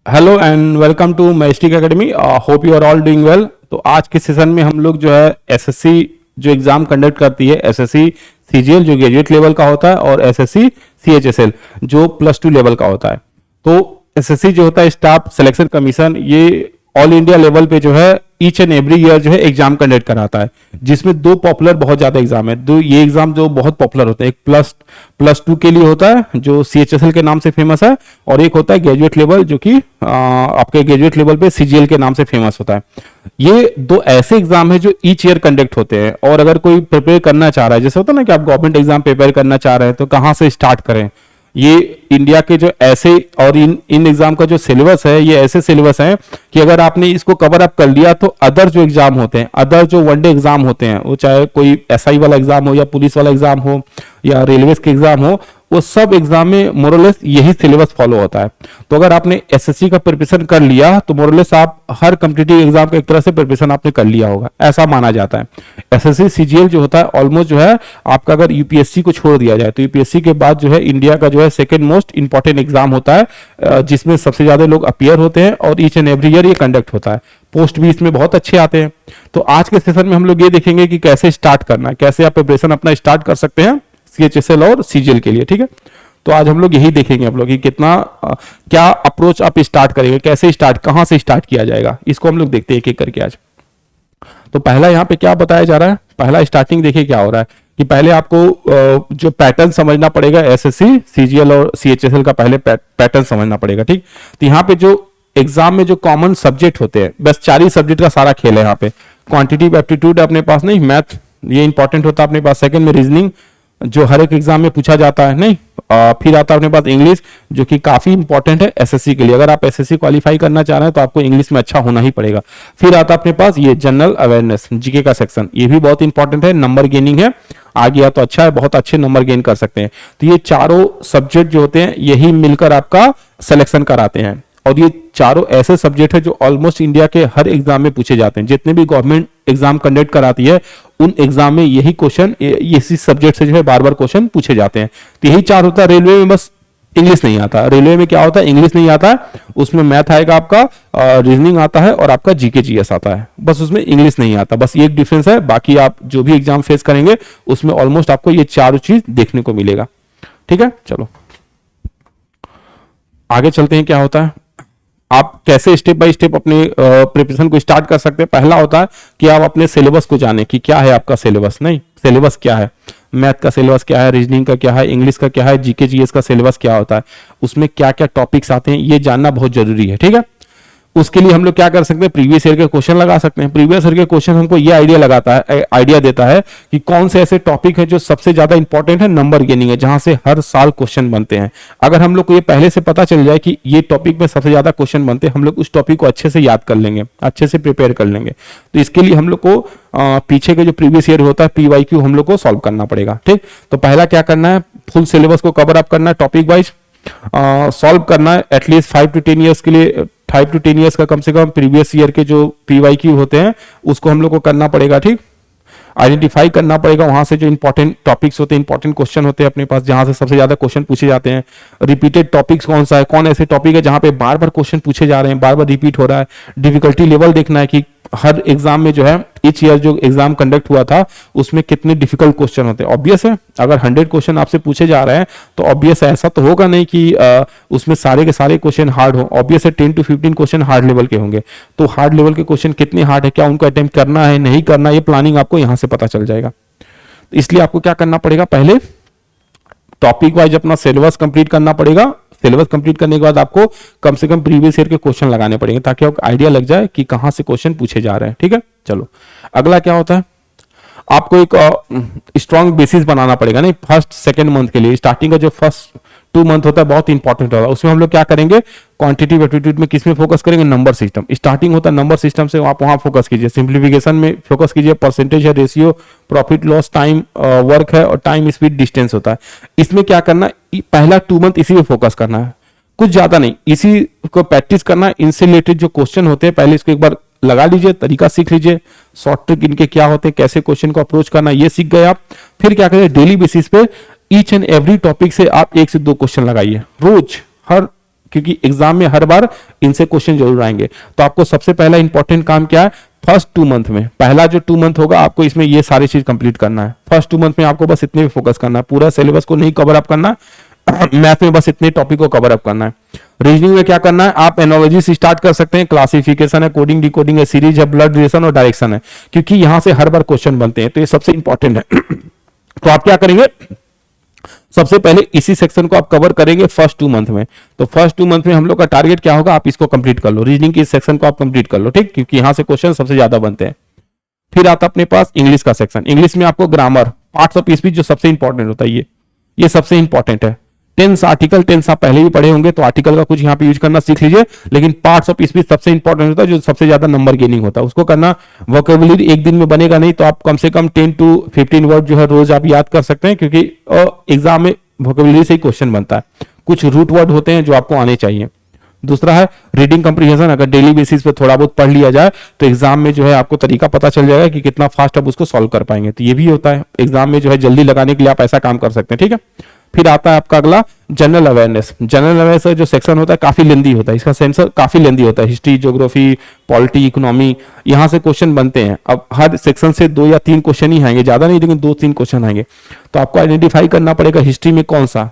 Hello and welcome to mastic academy. Hope you are all doing well. तो आज के session में हम लोग जो है एसएससी जो एग्जाम कंडक्ट करती है, एसएससी सीजीएल जो ग्रेजुएट लेवल का होता है और एसएससी सीएचएसएल जो +2 लेवल का होता है। तो एसएससी जो होता है स्टाफ सिलेक्शन कमीशन, ये ऑल इंडिया लेवल पे जो है ईच एंड एवरी ईयर जो है एग्जाम कंडक्ट कराता है, जिसमें दो पॉपुलर बहुत ज्यादा एग्जाम है। दो ये एग्जाम जो बहुत पॉपुलर होते हैं, एक प्लस 2 के लिए होता है जो सीएचएसएल के नाम से फेमस है, और एक होता है ग्रेजुएट लेवल जो कि आपके ग्रेजुएट लेवल पे सीजीएल के नाम से फेमस होता है। ये दो ऐसे एग्जाम है जो ईच ईयर कंडक्ट होते हैं। और अगर कोई प्रिपेयर करना चाह रहा है, जैसे होता है ना कि आप गवर्नमेंट एग्जाम प्रिपेयर करना चाह रहे हैं, तो कहाँ से स्टार्ट करें। ये इंडिया के जो ऐसे और इन एग्जाम का जो सिलेबस है, ये ऐसे सिलेबस है कि अगर आपने इसको कवर अप कर लिया तो अदर जो एग्जाम होते हैं, अदर जो वनडे एग्जाम होते हैं, वो चाहे कोई एसआई वाला एग्जाम हो या पुलिस वाला एग्जाम हो या रेलवे के एग्जाम हो, वो सब एग्जाम में मोरलेस यही सिलेबस फॉलो होता है। तो अगर आपने एसएससी का प्रिपरेशन कर लिया तो मोरलेस आप हर कॉम्पिटिटिव एग्जाम का एक तरह से प्रिपरेशन आपने कर लिया होगा, ऐसा माना जाता है। एसएससी सीजीएल जो होता है ऑलमोस्ट जो है आपका, अगर यूपीएससी को छोड़ दिया जाए तो यूपीएससी के बाद जो है इंडिया का जो है सेकंड मोस्ट इंपॉर्टेंट एग्जाम होता है, जिसमें सबसे ज्यादा लोग अपियर होते हैं और ईच एंड एवरी ईयर ये कंडक्ट होता है। पोस्ट भी इसमें बहुत अच्छे आते हैं। तो आज के सेशन में हम लोग ये देखेंगे कि कैसे स्टार्ट करना है, कैसे आप प्रिपरेशन अपना स्टार्ट कर सकते हैं सीएचएसएल और सीजीएल के लिए। ठीक है, तो आज हम लोग यही देखेंगे आप लोग कि कितना क्या अप्रोच आप स्टार्ट करेंगे, कैसे स्टार्ट, कहां से स्टार्ट किया जाएगा, इसको हम लोग देखते हैं एक एक करके आज। तो पहला यहाँ पे क्या बताया जा रहा है, पहला स्टार्टिंग देखिए क्या हो रहा है कि पहले आपको जो पैटर्न समझना पड़ेगा एसएससी सीजीएल और सीएचएसएल का, पहले पैटर्न समझना पड़ेगा। ठीक, तो यहाँ पे जो एग्जाम में जो कॉमन सब्जेक्ट होते हैं, बस 4 ही सब्जेक्ट का सारा खेल है यहाँ पे। क्वांटिटेटिव एप्टीट्यूड अपने पास नहीं, मैथ ये इंपॉर्टेंट होता है अपने पास। सेकंड में रीजनिंग जो हर एक एग्जाम में पूछा जाता है, नहीं। फिर आता है अपने पास इंग्लिश जो कि काफी इंपॉर्टेंट है एसएससी के लिए। अगर आप एसएससी क्वालिफाई करना चाह रहे हैं तो आपको इंग्लिश में अच्छा होना ही पड़ेगा। फिर आता है अपने पास ये जनरल अवेयरनेस जीके का सेक्शन, ये भी बहुत इंपॉर्टेंट है, नंबर गेनिंग है। आ गया तो अच्छा है, बहुत अच्छे नंबर गेन कर सकते हैं। तो ये चारों सब्जेक्ट जो होते हैं यही मिलकर आपका सिलेक्शन कराते हैं। और ये चारों ऐसे सब्जेक्ट है जो ऑलमोस्ट इंडिया के हर एग्जाम में पूछे जाते हैं। जितने भी गवर्नमेंट एग्जाम कंडक्ट कराती है उन एग्जाम में यही क्वेश्चन, इसी सब्जेक्ट से जो है बार बार क्वेश्चन पूछे जाते हैं। तो यही 4 होता है। रेलवे में बस इंग्लिश नहीं आता। रेलवे में क्या होता है, इंग्लिश नहीं आता है, उसमें मैथ आएगा आपका, रीजनिंग आता है और आपका जीके जीएस आता है, बस उसमें इंग्लिश नहीं आता। बस ये एक डिफरेंस है, बाकी आप जो भी एग्जाम फेस करेंगे उसमें ऑलमोस्ट आपको ये चारों चीज देखने को मिलेगा। ठीक है, चलो आगे चलते हैं। क्या होता है, आप कैसे स्टेप बाय स्टेप अपने प्रिपरेशन को स्टार्ट कर सकते हैं। पहला होता है कि आप अपने सिलेबस को जानें कि क्या है आपका सिलेबस। नहीं, सिलेबस क्या है, मैथ का सिलेबस क्या है, रीजनिंग का क्या है, इंग्लिश का क्या है, जीके जीएस का सिलेबस क्या होता है, उसमें क्या क्या टॉपिक्स आते हैं, ये जानना बहुत जरूरी है। ठीक है, उसके लिए हम लोग क्या कर सकते हैं, प्रीवियस ईयर के क्वेश्चन लगा सकते हैं। प्रीवियस ईयर के क्वेश्चन हमको ये आइडिया देता है कि कौन से ऐसे टॉपिक है जो सबसे ज्यादा इंपॉर्टेंट है, नंबर गेनिंग है, जहां से हर साल क्वेश्चन बनते हैं। अगर हम लोग को ये पहले से पता चल जाए कि ये टॉपिक में सबसे ज्यादा क्वेश्चन बनते हैं, हम लोग उस टॉपिक को अच्छे से याद कर लेंगे, अच्छे से प्रिपेयर कर लेंगे। तो इसके लिए हम लोग को पीछे के जो प्रीवियस ईयर होता है पीवाईक्यू हम लोग को सॉल्व करना पड़ेगा। ठीक, तो पहला क्या करना है, फुल सिलेबस को कवर अप करना है, टॉपिक वाइज सॉल्व करना है। एटलीस्ट 5 to 10 ईयर्स के लिए, 5 to 10 ईयर्स का कम से कम प्रीवियस ईयर के जो पीवाईक्यू होते हैं उसको हम लोग को करना पड़ेगा। ठीक, आइडेंटिफाई करना पड़ेगा वहां से जो इंपॉर्टेंट टॉपिक्स होते हैं, इंपॉर्टेंट क्वेश्चन होते हैं अपने पास, जहां से सबसे ज्यादा क्वेश्चन पूछे जाते हैं। रिपीटेड टॉपिक्स कौन सा है, कौन ऐसे टॉपिक है जहां पे बार बार क्वेश्चन पूछे जा रहे हैं, बार बार रिपीट हो रहा है। डिफिकल्टी लेवल देखना है कि हर एग्जाम में जो है ईच ईयर जो एग्जाम कंडक्ट हुआ था उसमें कितने डिफिकल्ट क्वेश्चन होते हैं। ऑब्वियस है, अगर 100 क्वेश्चन आपसे पूछे जा रहे हैं तो ऑब्वियस है, ऐसा तो होगा नहीं कि उसमें सारे के सारे क्वेश्चन हार्ड हो। ऑब्वियस है 10 to 15 क्वेश्चन हार्ड लेवल के होंगे। तो हार्ड लेवल के क्वेश्चन कितने हार्ड है, क्या उनको अटेम्प्ट करना है, नहीं करना, ये प्लानिंग आपको यहां से पता चल जाएगा। इसलिए आपको क्या करना पड़ेगा, पहले टॉपिक वाइज अपना सिलेबस कंप्लीट करना पड़ेगा। सिलेबस कंप्लीट करने के बाद आपको कम से कम प्रीवियस ईयर के क्वेश्चन लगाने पड़ेंगे ताकि आपको आइडिया लग जाए कि कहां से क्वेश्चन पूछे जा रहे हैं। ठीक है, चलो अगला क्या होता है, आपको एक स्ट्रॉन्ग बेसिस बनाना पड़ेगा। नहीं, फर्स्ट सेकंड मंथ के लिए स्टार्टिंग का जो फर्स्ट 2 मंथ होता है बहुत इंपॉर्टेंट होता है। उसमें हम लोग क्या करेंगे, क्वांटिटेटिव एप्टीट्यूड में किस में फोकस करेंगे, नंबर सिस्टम। स्टार्टिंग होता है नंबर सिस्टम से, आप वहां फोकस कीजिए। सिंप्लीफिकेशन में फोकस कीजिए, परसेंटेज है, ratio, profit loss, time work है और टाइम स्पीड डिस्टेंस होता है। इसमें क्या करना, पहला 2 मंथ इसी में फोकस करना है, कुछ ज्यादा नहीं, इसी को प्रैक्टिस करना है। इनसे रिलेटेड जो क्वेश्चन होते हैं पहले इसको एक बार लगा लीजिए, तरीका सीख लीजिए, शॉर्ट ट्रिक इनके क्या होते हैं, कैसे क्वेश्चन को अप्रोच करना, ये सीख गए आप। फिर क्या करें, डेली बेसिस पे ईच एंड एवरी टॉपिक से आप 1 से 2 क्वेश्चन लगाइए रोज, हर क्योंकि एग्जाम में हर बार इनसे क्वेश्चन जरूर आएंगे। तो आपको सबसे पहला इंपॉर्टेंट काम क्या है, फर्स्ट 2 मंथ में, पहला जो 2 मंथ होगा आपको इसमें ये सारी चीज कंप्लीट करना है। फर्स्ट 2 मंथ में आपको बस इतने पे फोकस करना है, पूरा सिलेबस को नहीं कवर अप करना, मैथ में बस इतने टॉपिक को कवर अप करना है। रीजनिंग में क्या करना है, आप एनालॉजी से स्टार्ट कर सकते हैं, क्लासिफिकेशन है, कोडिंग डिकोडिंग है, सीरीज है, ब्लड रिलेशन और डायरेक्शन है, क्योंकि यहां से हर बार क्वेश्चन बनते हैं, तो ये सबसे इंपॉर्टेंट है। तो आप क्या करेंगे, सबसे पहले इसी सेक्शन को आप कवर करेंगे फर्स्ट 2 मंथ में। तो फर्स्ट 2 मंथ में हम लोग का टारगेट क्या होगा, आप इसको कंप्लीट कर लो, रीजनिंग के इस सेक्शन को आप कंप्लीट कर लो, ठीक, क्योंकि यहां से क्वेश्चन सबसे ज्यादा बनते हैं। फिर आता अपने पास इंग्लिश का सेक्शन। इंग्लिश में आपको ग्रामर, पार्ट्स ऑफ स्पीच जो सबसे इंपॉर्टेंट होता है, ये सबसे इंपॉर्टेंट है। टेंस आर्टिकल, टेंस आप पहले भी पढ़े होंगे, तो आर्टिकल का कुछ यहाँ पे यूज करना सीख लीजिए, लेकिन पार्ट्स ऑफ स्पीच सबसे इंपॉर्टेंट होता है, जो सबसे ज्यादा नंबर गेनिंग होता है, उसको करना। वोकैबुलरी एक दिन में बनेगा नहीं, तो आप कम से कम 10 to 15 वर्ड जो है रोज आप याद कर सकते हैं, क्योंकि एग्जाम में वोकैबुलरी से ही क्वेश्चन बनता है। कुछ रूट वर्ड होते हैं जो आपको आने चाहिए। दूसरा है रीडिंग कंप्रीहेंशन, अगर डेली बेसिस पे थोड़ा बहुत पढ़ लिया जाए तो एग्जाम में जो है आपको तरीका पता चल जाएगा कि कितना फास्ट आप उसको सॉल्व कर पाएंगे। तो ये भी होता है, एग्जाम में जो है जल्दी लगाने के लिए आप ऐसा काम कर सकते हैं, ठीक है। फिर आता है आपका अगला जनरल अवेयरनेस। जनरल अवेयरनेस जो सेक्शन होता है काफी लेंदी होता है, इसका सेंसर काफी लेंदी होता है, हिस्ट्री, ज्योग्राफी, पॉलिटी, इकोनॉमी, यहां से क्वेश्चन बनते हैं। अब हर सेक्शन से 2 या 3 क्वेश्चन ही आएंगे, ज्यादा नहीं, लेकिन 2-3 क्वेश्चन आएंगे। तो आपको आइडेंटिफाई करना पड़ेगा हिस्ट्री में कौन सा,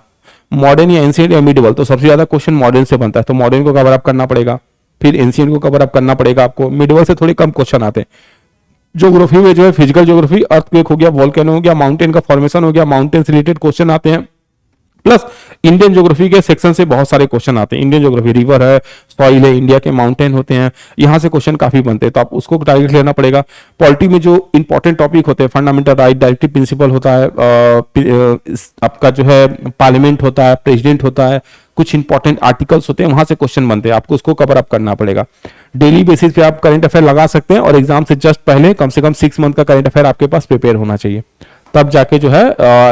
मॉडर्न या एंशिएंट या मिडिवल। तो सबसे ज्यादा क्वेश्चन मॉडर्न से बनता है, तो मॉडर्न को कवर अप करना पड़ेगा। फिर एंशिएंट को कवर अप करना पड़ेगा आपको, मिडिवल से थोड़े कम क्वेश्चन आते हैं। ज्योग्राफी में जो है फिजिकल ज्योग्राफी, अर्थक्वेक हो गया, वोल्केनो हो गया, माउंटेन का फॉर्मेशन हो गया, माउंटेन से रिलेटेड क्वेश्चन आते हैं। प्लस इंडियन ज्योग्राफी के सेक्शन से बहुत सारे क्वेश्चन आते हैं। इंडियन ज्योग्राफी, रिवर है, सॉइल है, इंडिया के माउंटेन होते हैं, यहां से क्वेश्चन काफी बनते हैं, तो आप उसको टारगेट लेना पड़ेगा। पॉलिटी में जो इंपॉर्टेंट टॉपिक होते हैं, फंडामेंटल राइट, डायरेक्टिव प्रिंसिपल होता है, आपका जो है पार्लियामेंट होता है, प्रेसिडेंट होता है, कुछ इंपॉर्टेंट आर्टिकल्स होते हैं, वहां से क्वेश्चन बनते हैं, आपको उसको कवर अप करना पड़ेगा। डेली बेसिस पे आप करंट अफेयर लगा सकते हैं, और एग्जाम से जस्ट पहले कम से कम 6 मंथ का करंट अफेयर आपके पास प्रिपेयर होना चाहिए, तब जाके जो है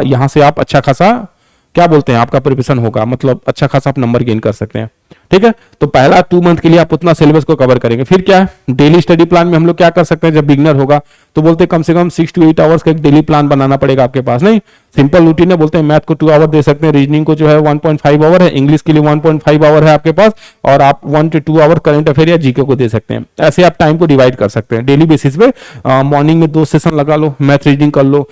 यहां से आप अच्छा खासा क्या बोलते हैं आपका प्रिपरेशन होगा, मतलब अच्छा खासा आप नंबर गेन कर सकते हैं, ठीक है। तो पहला 2 मंथ के लिए आप उतना सिलेबस को कवर करेंगे। फिर क्या है, डेली स्टडी प्लान में हम लोग क्या कर सकते हैं, जब बिगनर होगा तो बोलते हैं कम से कम 6 to 8 आवर्स का एक डेली प्लान बनाना पड़ेगा आपके पास। नहीं, सिंपल रूटीन है, बोलते हैं मैथ को 2 आवर दे सकते हैं, रीजनिंग को जो है 1.5 आवर है, इंग्लिश के लिए 1.5 आवर है आपके पास, और आप 1 to 2 आवर करंट अफेयर या जीके को दे सकते हैं। ऐसे आप टाइम को डिवाइड कर सकते हैं डेली बेसिस पे। मॉर्निंग में 2 सेशन लगा लो, मैथ रीडिंग कर लो,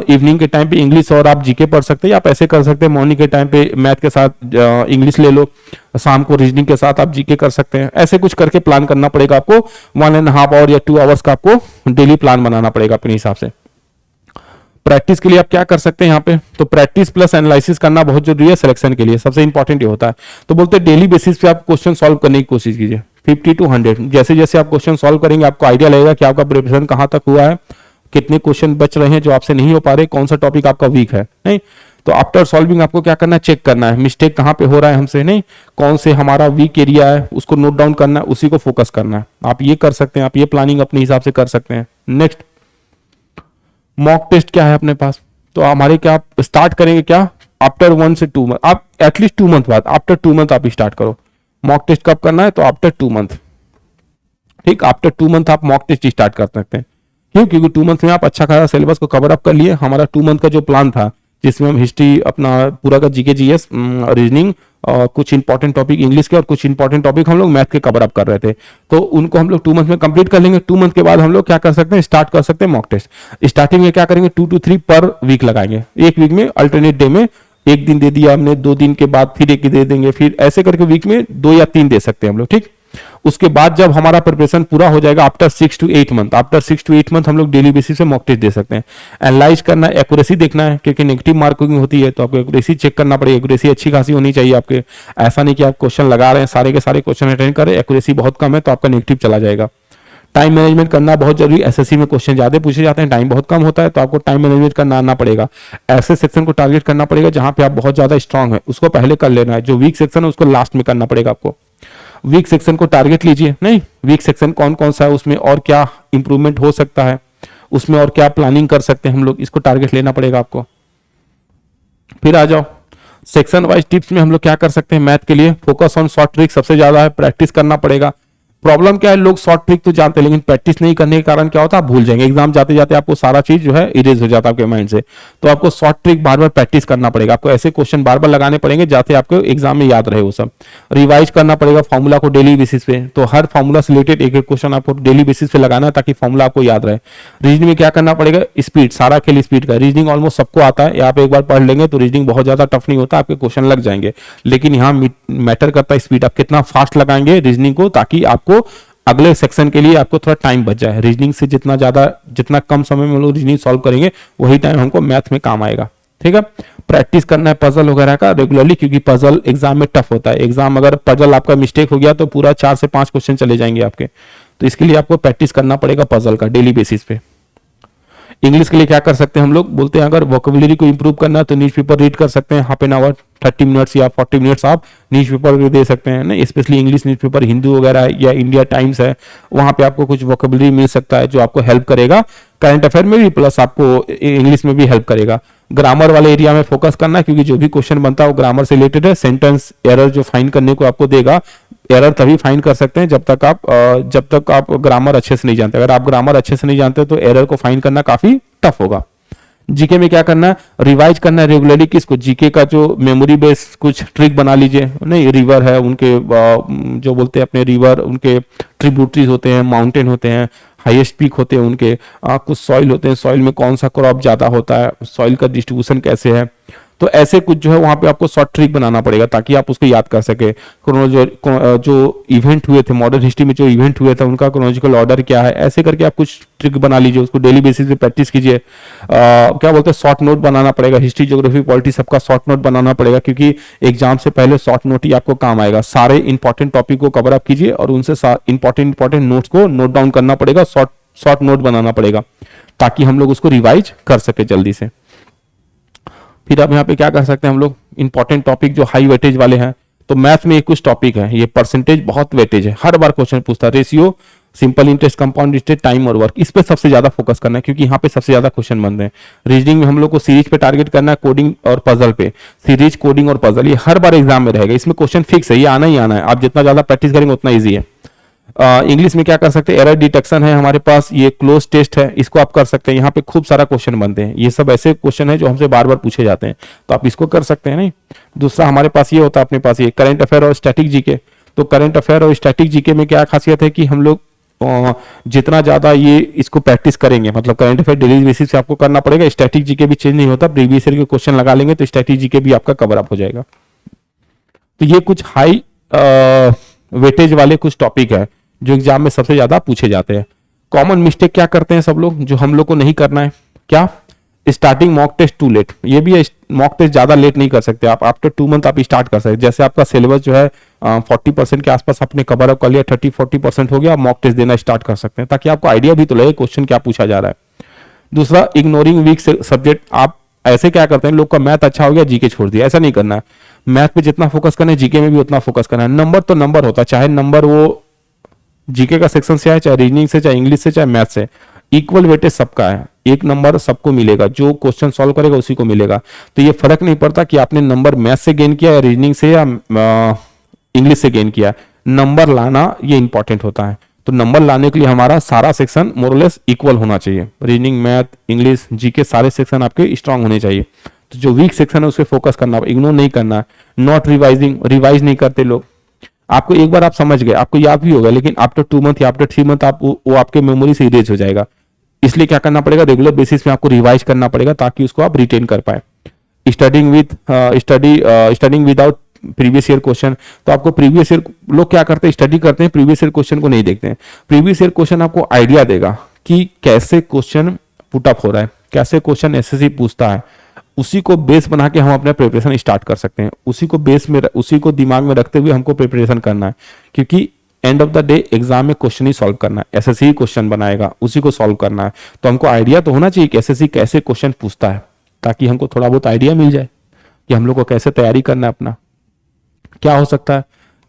इवनिंग के टाइम पे इंग्लिश और आप जीके पढ़ सकते हैं। आप ऐसे कर सकते हैं, मॉर्निंग के टाइम पे मैथ के साथ इंग्लिश ले लो, शाम को रीजनिंग के साथ आप जीके कर सकते हैं। ऐसे कुछ करके प्लान करना पड़ेगा आपको। 1.5 आवर या 2 आवर्स का आपको डेली प्लान बनाना पड़ेगा अपने हिसाब से। प्रैक्टिस के लिए आप क्या कर सकते हैं यहाँ पे, तो प्रैक्टिस प्लस एनालिसिस करना बहुत जरूरी है सिलेक्शन के लिए, सबसे इंपॉर्टेंट ये होता है। तो बोलते हैं डेली बेसिस पे आप क्वेश्चन सॉल्व करने की कोशिश कीजिए, 50 to 100। जैसे जैसे आप क्वेश्चन सॉल्व करेंगे आपको आइडिया लगेगा कि आपका प्रिपरेशन कहां तक हुआ है, कितने क्वेश्चन बच रहे हैं जो आपसे नहीं हो पा रहे, कौन सा टॉपिक आपका वीक है। नहीं, तो आफ्टर सॉल्विंग आपको क्या करना है, चेक करना है मिस्टेक कहां पे हो रहा है हमसे, नहीं कौन से हमारा वीक एरिया है उसको नोट डाउन करना है, उसी को फोकस करना है। आप ये कर सकते हैं, आप ये प्लानिंग अपने हिसाब से कर सकते हैं। नेक्स्ट मॉक टेस्ट क्या है अपने पास, तो हमारे क्या स्टार्ट करेंगे क्या, आफ्टर 1 से 2 मंथ, आप एटलीस्ट 2 मंथ बाद, आफ्टर 2 मंथ आप स्टार्ट करो। मॉक टेस्ट कब करना है, तो आफ्टर 2 मंथ, ठीक, आफ्टर 2 मंथ आप मॉक टेस्ट स्टार्ट कर सकते हैं। क्यों, क्योंकि 2 मंथ में आप अच्छा खासा सिलेबस को कवर अप कर लिए। हमारा 2 मंथ का जो प्लान था, जिसमें हम हिस्ट्री अपना पूरा का जीके जीएस, रीजनिंग, कुछ इंपॉर्टेंट टॉपिक इंग्लिश के और कुछ इंपॉर्टेंट टॉपिक हम लोग मैथ के कवर अप कर रहे थे, तो उनको हम लोग 2 मंथ में कंप्लीट कर लेंगे। 2 मंथ के बाद हम लोग क्या कर सकते हैं, स्टार्ट कर सकते हैं मॉक टेस्ट। स्टार्टिंग में क्या करेंगे, 2 to 3 पर वीक लगाएंगे, एक वीक में अल्टरनेट डे में एक दिन दे दिया हमने, 2 दिन के बाद फिर एक दे देंगे, फिर ऐसे करके वीक में 2 या 3 दे सकते हैं हम लोग, ठीक। उसके बाद जब हमारा प्रिपरेशन पूरा हो जाएगा after 6 to 8 month, after 6 to 8 month हम लोग डेली बेसिस पे मॉक टेस्ट दे सकते हैं। एनालाइज करना है, एक्यूरेसी देखना है, क्योंकि नेगेटिव मार्किंग होती है तो आपको एक्यूरेसी चेक करना पड़ेगा। एक्यूरेसी अच्छी खासी होनी चाहिए आपके, ऐसा नहीं कि आप क्वेश्चन लगा रहे हैं सारे के सारे क्वेश्चन अटेंड करें, एक्यूरेसी बहुत कम है तो आपका नेगेटिव चला जाएगा। टाइम मैनेजमेंट करना बहुत जरूरी, एसएससी में क्वेश्चन ज्यादा पूछे जाते हैं, टाइम बहुत कम होता है, तो आपको टाइम मैनेजमेंट करना आना पड़ेगा। ऐसे सेक्शन को टारगेट करना पड़ेगा जहां पे आप बहुत ज्यादा स्ट्रांग है, उसको पहले कर लेना है। जो वीक सेक्शन है उसको लास्ट में करना पड़ेगा आपको। वीक सेक्शन को टारगेट लीजिए, नहीं वीक सेक्शन कौन कौन सा है, उसमें और क्या इंप्रूवमेंट हो सकता है, उसमें और क्या प्लानिंग कर सकते हैं हम लोग, इसको टारगेट लेना पड़ेगा आपको। फिर आ जाओ सेक्शन वाइज टिप्स में हम लोग क्या कर सकते हैं। मैथ के लिए फोकस ऑन शॉर्ट ट्रिक सबसे ज्यादा है, प्रैक्टिस करना पड़ेगा। प्रॉब्लम क्या है, लोग शॉर्ट ट्रिक तो जानते हैं लेकिन प्रैक्टिस नहीं करने के कारण क्या होता है, आप भूल जाएंगे। एग्जाम जाते जाते आपको सारा चीज जो है इरेज हो जाता है आपके माइंड से। तो आपको शॉर्ट ट्रिक बार बार प्रैक्टिस करना पड़ेगा, आपको ऐसे क्वेश्चन बार बार लगाने पड़ेंगे जाते आपको एग्जाम में याद रहे वो सब। रिवाइज करना पड़ेगा फॉर्मूला को डेली बेसिस पे, तो हर फॉर्मूला से रिलेटेड एक एक क्वेश्चन आपको डेली बेसिस पे लगाना है ताकि फॉर्मूला आपको याद रहे। रीजनिंग में क्या करना पड़ेगा, स्पीड, सारा खेल स्पीड का। रीजनिंग ऑलमोस्ट सबको आता है, आप एक बार पढ़ लेंगे तो रीजनिंग बहुत ज्यादा टफ नहीं होता, आपके क्वेश्चन लग जाएंगे। लेकिन यहाँ मैटर करता है स्पीड, आप कितना फास्ट लगाएंगे रीजनिंग को, ताकि आपको अगले सेक्शन के लिए आपको थोड़ा टाइम बच जाए। रीजनिंग से जितना कम समय में लोग रीजनिंग सॉल्व करेंगे वही टाइम हमको मैथ में काम आएगा। ठीक है, प्रैक्टिस करना है पजल वगैरह का रेगुलरली, क्योंकि पजल एग्जाम में टफ होता है। एग्जाम अगर पजल आपका मिस्टेक हो गया तो पूरा 4 से 5 क्वेश्चन चले जाएंगे आपके। तो इसके लिए आपको प्रैक्टिस करना पड़ेगा पजल का डेली बेसिस पे। इंग्लिश के लिए क्या कर सकते हैं हम लोग, बोलते हैं अगर वोकेबुलरी को इंप्रूव करना है तो न्यूज पेपर रीड कर सकते हैं, हाफ एन आवर 30 मिनट्स या 40 मिनट्स आप न्यूज पेपर भी दे सकते हैं ना, specially English news paper, Hindu वगैरह या इंडिया टाइम्स है, वहां पे आपको कुछ वोकेबुलरी मिल सकता है जो आपको हेल्प करेगा करंट अफेयर में भी, प्लस आपको इंग्लिश में भी हेल्प करेगा। ग्रामर वाले एरिया में फोकस करना है क्योंकि जो भी क्वेश्चन बनता है वो ग्रामर से रिलेटेड है। सेंटेंस एरर जो फाइंड करने को आपको देगा, एरर तभी फाइंड कर सकते हैं जब तक आप ग्रामर अच्छे से नहीं जानते। अगर आप ग्रामर अच्छे से नहीं जानते तो एरर को फाइंड करना काफी टफ होगा। जीके में क्या करना है, रिवाइज करना है रेगुलरली। किसको, जीके का जो मेमोरी बेस कुछ ट्रिक बना लीजिए। नहीं, रिवर है उनके जो बोलते हैं अपने रिवर, उनके ट्रिब्यूटरीज होते हैं, माउंटेन होते हैं, हाईएस्ट पीक होते हैं उनके, कुछ सॉइल होते हैं, सॉइल में कौन सा क्रॉप ज्यादा होता है, सॉइल का डिस्ट्रीब्यूशन कैसे है। तो ऐसे कुछ जो है वहां पे आपको शॉर्ट ट्रिक बनाना पड़ेगा ताकि आप उसको याद कर सके। जो इवेंट हुए थे मॉडर्न हिस्ट्री में, जो इवेंट हुए थे उनका क्रोनोलॉजिकल ऑर्डर क्या है, ऐसे करके आप कुछ ट्रिक बना लीजिए, उसको डेली बेसिस पे प्रैक्टिस कीजिए। क्या बोलते हैं, शॉर्ट नोट बनाना पड़ेगा। हिस्ट्री, ज्योग्राफी, पॉलिटी सबका शॉर्ट नोट बनाना पड़ेगा क्योंकि एग्जाम से पहले शॉर्ट नोट ही आपको काम आएगा। सारे इंपॉर्टेंट टॉपिक को कवर अप कीजिए और उनसे इंपॉर्टेंट नोट्स को नोट डाउन करना पड़ेगा, शॉर्ट नोट बनाना पड़ेगा ताकि हम लोग उसको रिवाइज कर सके जल्दी से। फिर अब यहाँ पे क्या कर सकते हैं हम लोग, इंपॉर्टेंट टॉपिक जो हाई वेटेज वाले हैं, तो मैथ में कुछ टॉपिक है, ये परसेंटेज बहुत वेटेज है, हर बार क्वेश्चन पूछता है। Ratio, simple interest, compound interest, time और वर्क, इस पे सबसे ज्यादा फोकस करना है क्योंकि यहाँ पे सबसे ज्यादा क्वेश्चन बनते हैं। रीजनिंग में हम लोग को सीरीज पे टारगेट करना है, कोडिंग और पजल पे। सीरीज, कोडिंग और पजल ये हर बार एग्जाम में रहेगा, इसमें क्वेश्चन फिक्स है, ये आना ही आना है। आप जितना ज्यादा प्रैक्टिस करेंगे उतना ईजी है। इंग्लिश में क्या कर सकते हैं, एरर डिटेक्शन है हमारे पास, ये क्लोज टेस्ट है, इसको आप कर सकते हैं। यहाँ पे खूब सारा क्वेश्चन बनते हैं, ये सब ऐसे क्वेश्चन है जो हमसे बार बार पूछे जाते हैं, तो आप इसको कर सकते हैं। नहीं, दूसरा हमारे पास ये होता है, अपने पास ये करंट अफेयर और स्टैटिक जीके। तो करंट अफेयर और स्टैटिक जीके में क्या खासियत है कि हम लोग जितना ज्यादा ये इसको प्रैक्टिस करेंगे, मतलब करंट अफेयर डेली बेसिस से आपको करना पड़ेगा। स्टैटिक जीके भी चेंज नहीं होता, प्रीवियस ईयर के क्वेश्चन लगा लेंगे तो स्टैटिक जीके भी आपका कवर अप हो जाएगा। तो ये कुछ हाई वेटेज वाले कुछ टॉपिक है जो एग्जाम में सबसे ज्यादा पूछे जाते हैं। कॉमन मिस्टेक क्या करते हैं सब लोग, जो हम लोग को नहीं करना है, क्या, starting mock test too late. ये भी मॉक टेस्ट ज्यादा लेट नहीं कर सकते आप, आफ्टर 2 मंथ आप स्टार्ट कर सकते हैं। जैसे आपका सिलेबस जो है 40% के आसपास आपने कवर अप कर लिया, 30-40% हो गया, आप मॉक टेस्ट देना स्टार्ट कर सकते हैं ताकि आपको आइडिया भी तो लगे क्वेश्चन क्या पूछा जा रहा है। दूसरा, इग्नोरिंग वीक सब्जेक्ट। आप ऐसे क्या करते हैं, लोग का मैथ अच्छा हो गया जीके छोड़ दिया, ऐसा नहीं करना है। मैथ पे जितना फोकस करना है जीके में भी उतना फोकस करना है। नंबर तो नंबर होता है, चाहे नंबर वो जीके का सेक्शन से आए, चाहे रीजनिंग से, चाहे इंग्लिश से, चाहे मैथ से, इक्वल वेटेज सबका है, एक नंबर सबको मिलेगा, जो क्वेश्चन सॉल्व करेगा उसी को मिलेगा। तो ये फर्क नहीं पड़ता कि आपने नंबर मैथ से गेन किया या रीजनिंग से या इंग्लिश से गेन किया, नंबर लाना ये इंपॉर्टेंट होता है। तो नंबर लाने के लिए हमारा सारा सेक्शन मोरलेस इक्वल होना चाहिए, रीजनिंग, मैथ, इंग्लिश, जीके सारे सेक्शन आपके स्ट्रांग होने चाहिए। तो जो वीक सेक्शन है उस पर फोकस करना, इग्नोर नहीं करना। नॉट रिवाइजिंग, रिवाइज नहीं करते लोग। आपको एक बार आप समझ गए, आपको याद भी होगा, लेकिन आफ्टर 2 मंथ या आफ्टर 3 मंथ आप वो आपके मेमोरी से इरेज हो जाएगा। इसलिए क्या करना पड़ेगा, रेगुलर बेसिस में आपको रिवाइज करना पड़ेगा ताकि उसको आप रिटेन कर पाए। Studying without previous year question. तो आपको प्रीवियस ईयर, लोग क्या करते हैं, स्टडी करते हैं, प्रीवियस ईयर क्वेश्चन को नहीं देखते हैं। प्रीवियस ईयर क्वेश्चन आपको आइडिया देगा कि कैसे क्वेश्चन पुटअप हो रहा है, कैसे क्वेश्चन एसएससी पूछता है, उसी को बेस बना के हम अपना प्रिपरेशन स्टार्ट कर सकते हैं। उसी को दिमाग में रखते हुए हमको प्रिपरेशन करना है, क्योंकि end of the day exam में क्वेश्चन ही सॉल्व करना है, एसएससी ही क्वेश्चन बनाएगा, उसी को सॉल्व करना है। तो हमको आइडिया तो होना चाहिए कि एसएससी कैसे क्वेश्चन पूछता है, ताकि हमको थोड़ा बहुत आइडिया मिल जाए कि हम लोग को कैसे तैयारी करना है, अपना क्या हो सकता है,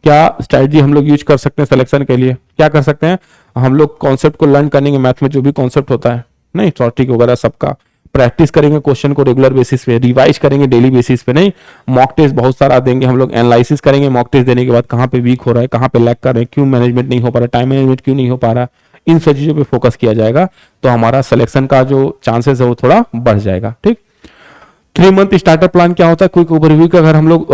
क्या स्ट्रेटजी हम लोग यूज कर सकते हैं सिलेक्शन के लिए। क्या कर सकते हैं हम लोग, कॉन्सेप्ट को लर्न करने के, मैथ में जो भी कॉन्सेप्ट होता है, नहीं शॉर्ट ट्रिक वगैरह सबका प्रैक्टिस करेंगे क्वेश्चन को रेगुलर बेसिस पे, रिवाइज करेंगे डेली बेसिस पे नहीं। मॉक टेस्ट बहुत सारा देंगे हम लोग, एनालिसिस करेंगे मॉक टेस्ट देने के बाद, कहाँ पे वीक हो रहा है, कहाँ पे लैग कर रहे हैं, क्यों मैनेजमेंट नहीं हो पा रहा, टाइम मैनेजमेंट क्यों नहीं हो पा रहा, इन सब चीजों पे फोकस किया जाएगा, तो हमारा सिलेक्शन का जो चांसेस है वो थोड़ा बढ़ जाएगा। ठीक, 3 मंथ स्टार्टर प्लान क्या होता है, क्विक ओवरव्यू का अगर हम लोग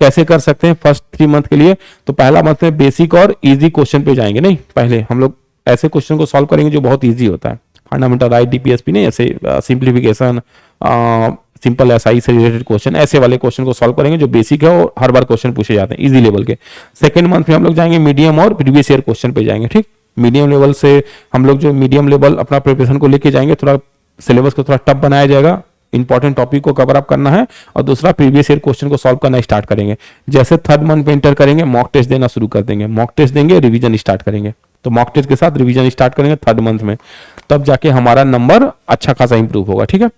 कैसे कर सकते हैं फर्स्ट 3 मंथ के लिए, तो पहला मंथ में बेसिक और इजी क्वेश्चन पे जाएंगे। नहीं, पहले हम लोग ऐसे क्वेश्चन को सॉल्व करेंगे जो बहुत इजी होता है, फंडामेंटल राइट, डीपीएसपी नहीं, ऐसे सिंप्लीफिकेशन, सिंपल एसआई से रिलेटेड क्वेश्चन, ऐसे वाले क्वेश्चन को सॉल्व करेंगे जो बेसिक है और हर बार क्वेश्चन पूछे जाते हैं इजी लेवल के। सेकंड मंथ में हम लोग जाएंगे मीडियम और प्रीवियस ईयर क्वेश्चन पे जाएंगे। ठीक, मीडियम लेवल से हम लोग जो मीडियम लेवल अपना प्रिपरेशन को लेके जाएंगे, थोड़ा सिलेबस को थोड़ा टफ बनाया जाएगा, इंपॉर्टेंट टॉपिक को कवर अप करना है, और दूसरा प्रीवियस ईयर क्वेश्चन को सॉल्व करना स्टार्ट करेंगे। जैसे थर्ड मंथ में एंटर करेंगे, मॉक टेस्ट देना शुरू कर देंगे, मॉक टेस्ट देंगे, रिवीजन स्टार्ट करेंगे, तो मॉक टेस्ट के साथ रिवीजन स्टार्ट करेंगे थर्ड मंथ में, तब जाके हमारा नंबर अच्छा खासा इंप्रूव होगा। ठीक है,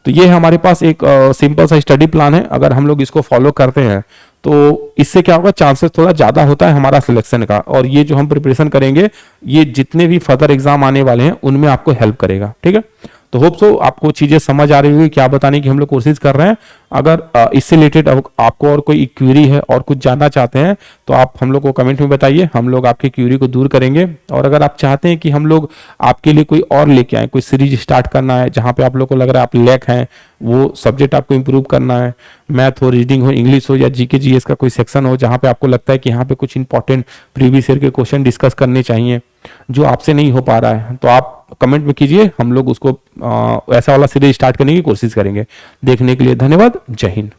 तो ये हमारे पास एक सिंपल सा स्टडी प्लान है, अगर हम लोग इसको फॉलो करते हैं तो इससे क्या होगा, चांसेस थोड़ा ज्यादा होता है हमारा सिलेक्शन का, और ये जो हम प्रिपरेशन करेंगे ये जितने भी फर्दर एग्जाम आने वाले हैं उनमें आपको हेल्प करेगा। ठीक है, तो होप सो आपको चीजें समझ आ रही होगी, क्या बताने की हम लोग कोशिश कर रहे हैं। अगर इससे रिलेटेड आपको और कोई क्यूरी है और कुछ जानना चाहते हैं तो आप हम लोग को कमेंट में बताइए, हम लोग आपकी क्यूरी को दूर करेंगे। और अगर आप चाहते हैं कि हम लोग आपके लिए कोई और लेके आए, कोई सीरीज स्टार्ट करना है जहां पे आप लोग को लग रहा है आप लैक हैं, वो सब्जेक्ट आपको इंप्रूव करना है, मैथ हो, रीडिंग हो, इंग्लिश हो, या जीके जीएस का कोई सेक्शन हो जहां पे आपको लगता है कि यहाँ पे कुछ इंपॉर्टेंट प्रीवियस ईयर के क्वेश्चन डिस्कस करने चाहिए जो आपसे नहीं हो पा रहा है, तो आप कमेंट में कीजिए, हम लोग उसको ऐसा वाला सीरीज स्टार्ट करने की कोशिश करेंगे। देखने के लिए धन्यवाद, जय हिंद।